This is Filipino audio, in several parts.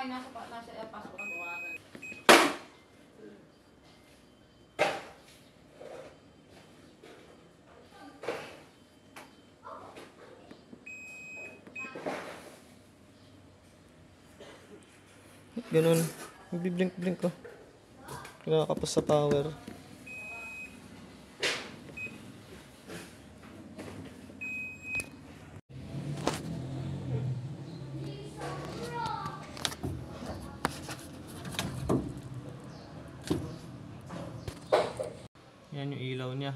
ay nasa pasok ang buwasan. Ganun. Nagbi-blink-blink ko. Kinakapos sa power. Yan yung ilaw niya.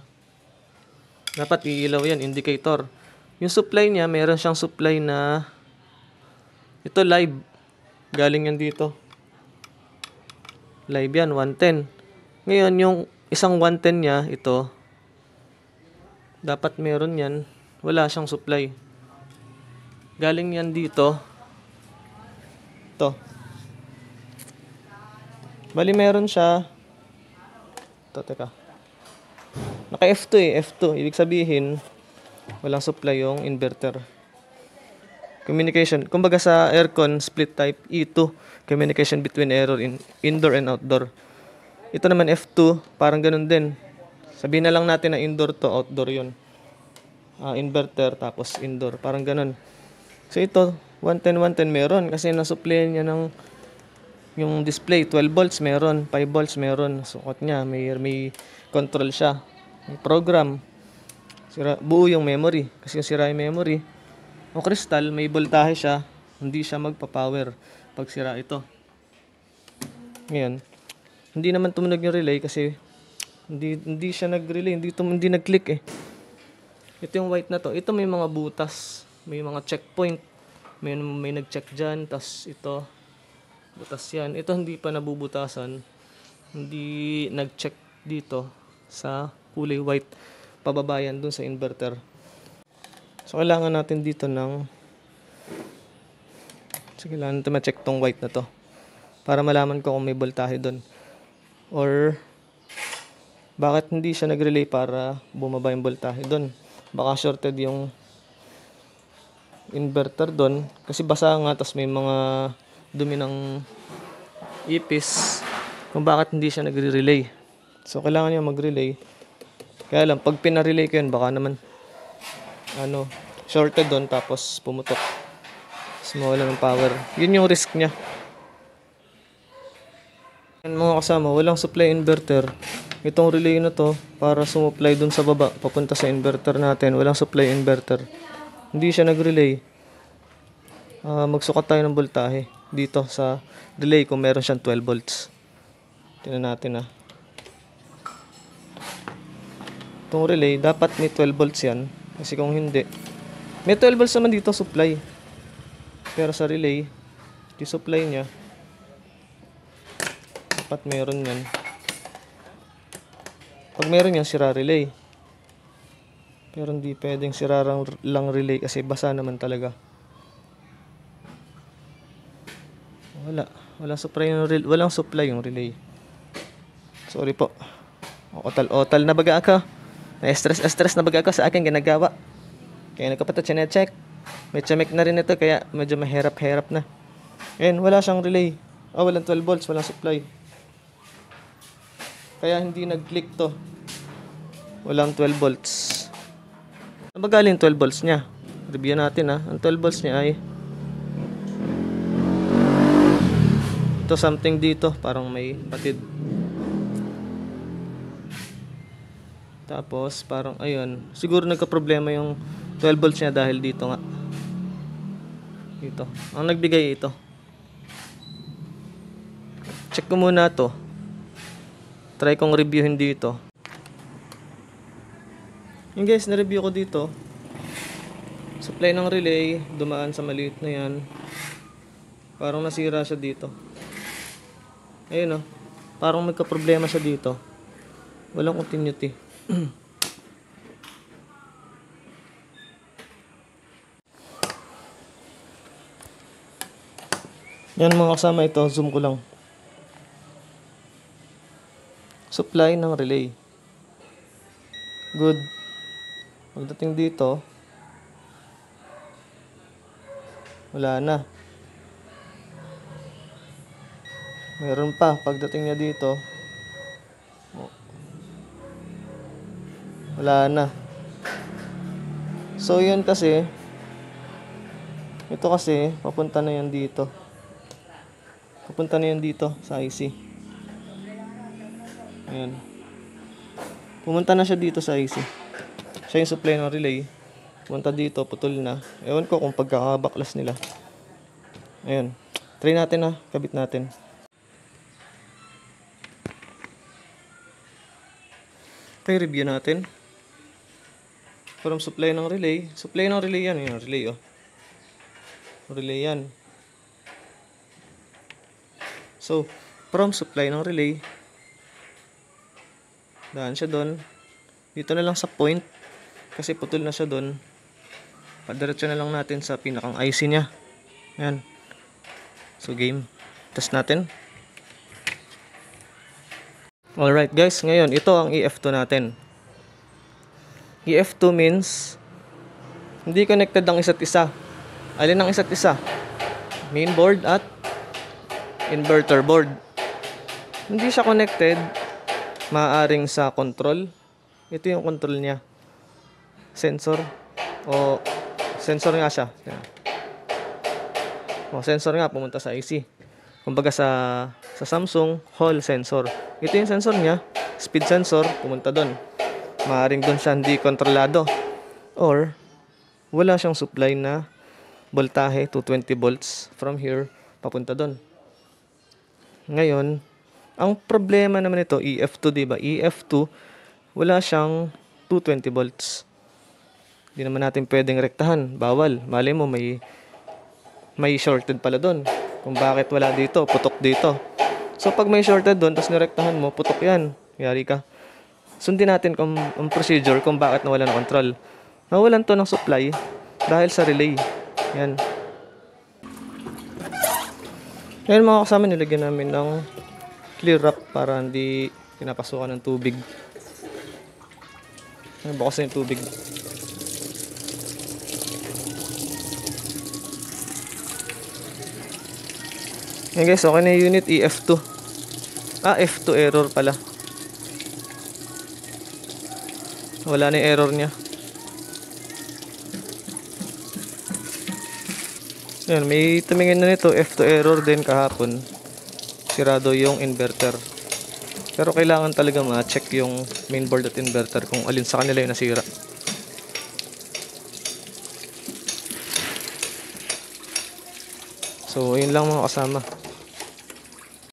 Dapat iilaw yan, indicator. Yung supply niya, meron siyang supply na ito live. Galing yan dito. Live yan, 110. Ngayon, yung isang 110 niya, ito, dapat meron yan. Wala siyang supply. Galing yan dito. Ito. Bali, meron siya. Ito, teka. Naka F2 F2. Ibig sabihin, walang supply yung inverter. Communication. Kumbaga sa aircon, split type E2. Communication between error in indoor and outdoor. Ito naman F2, parang ganun din. Sabihin na lang natin na indoor to, outdoor yun. Inverter, tapos indoor. Parang ganun. So ito, 110 meron. Kasi na-supply niya ng yung display, 12 volts meron, 5 volts meron. Sukat niya, may control siya. May program. Buo yung memory. Kasi yung sira yung memory. O crystal, may voltahe siya. Hindi siya magpa-power pag sira ito. Ngayon, hindi naman tumunog yung relay kasi hindi siya nag-relay, hindi nag-click eh. Ito yung white na to. Ito may mga butas, may mga checkpoint. May nag-check dyan, tas ito butas yan. Ito hindi pa nabubutasan. Hindi nag-check dito sa kulay white. Pababayan dun sa inverter. So kailangan natin dito ng kailangan natin ma-check tong white na to para malaman ko kung may voltahe dun or bakit hindi siya nag-relay para bumaba yung voltahe dun. Baka shorted yung inverter dun kasi basa nga, tas may mga dumi ng ipis kung bakit hindi siya nagre-relay. So kailangan niya mag-relay. Kaya lang pag pina-relay ko yun, baka naman shorted dun tapos pumutok. Tapos mawala ng power. Yun yung risk niya. Yan mga kasama, walang supply inverter. Itong relay na to para sumupply dun sa baba papunta sa inverter natin. Walang supply inverter. Hindi siya nag-relay. Magsukat tayo ng voltahe dito sa relay kung meron siyang 12 volts. Tingnan natin Itong relay dapat may 12 volts yan. Kasi kung hindi, may 12 volts naman dito supply. Pero sa relay, yung supply niya dapat meron yan. Pag meron yan, sira relay. Pero hindi pwedeng sira lang relay kasi basa naman talaga. Walang supply yung relay. Sorry po. Otal na baga ako. Na-stress na baga ako sa aking ginagawa. Kaya nagkapata chinecheck. May chamek na rin ito kaya medyo mahirap-hirap na. Ayan, wala siyang relay. Walang 12 volts, walang supply. Kaya hindi nag-click to. Walang 12 volts. Saan ba galing 12 volts niya? Review natin Ang 12 volts niya ay ito, something dito, parang may batid. Tapos parang ayun, siguro nagka-problema yung 12 volts niya dahil dito nga. Dito. Ang nagbigay ito. Check ko muna to. Try kong reviewin dito. Yung guys, na-review ko dito. Supply ng relay, dumaan sa maliit na yan. Parang nasira siya dito. Ayun parang magka-problema siya dito. Walang continuity. Yan mga kasama, ito zoom ko lang. Supply ng relay. Good. Pagdating dito, wala na. Meron pa, pagdating niya dito, wala na. So, yun kasi, ito kasi, papunta na yan dito. Papunta na yan dito sa IC. Ayan. Pumunta na siya dito sa IC. Siya yung supply ng relay. Pumunta dito, putol na. Ewan ko kung pagkakabaklas nila. Ayan. Try natin na, kabit natin. Okay, review natin. From supply ng relay. Supply ng relay yan. Yan, relay oh. Relay yan. So, from supply ng relay, daan siya doon. Dito na lang sa point. Kasi putol na siya doon. Padiretso na lang natin sa pinakang IC niya. Yan. So, game. Test natin. Alright guys, ngayon ito ang EF2 natin. EF2 means hindi connected ang isa't isa. Alin ang isa't isa? Main board at inverter board. Hindi siya connected, maaaring sa control. Ito yung control niya. Sensor. O, sensor nga siya. O, sensor nga, pumunta sa IC. Kumbaga sa Samsung, Hall sensor. Ito yung sensor niya. Speed sensor, pumunta doon. Maaaring doon siya hindi kontrolado. Or, wala siyang supply na voltahe, 220 volts from here, papunta doon. Ngayon, ang problema naman ito, EF2, diba? EF2, wala siyang 220 volts. Hindi naman natin pwedeng rektahan. Bawal. Malay mo, may shorted pala doon. Kung bakit wala dito, putok dito. So, pag may shorted doon, tapos nirektahan mo, putok yan. Yari ka. Sundin natin ang procedure kung bakit nawala ng control. Nawalan to ng supply dahil sa relay. Yan. Ngayon mga kasama, nilagyan namin ng clear wrap para hindi pinapasukan ng tubig. Bukas na yung tubig. Ngayon guys, okay na yung unit EF2. F2 error pala. Wala na yung error niya. Yan, may tumingin na nito, F2 error din kahapon. Sirado yung inverter. Pero kailangan talaga ma-check yung mainboard at inverter kung alin sa kanila yung nasira. So, yun lang mga kasama.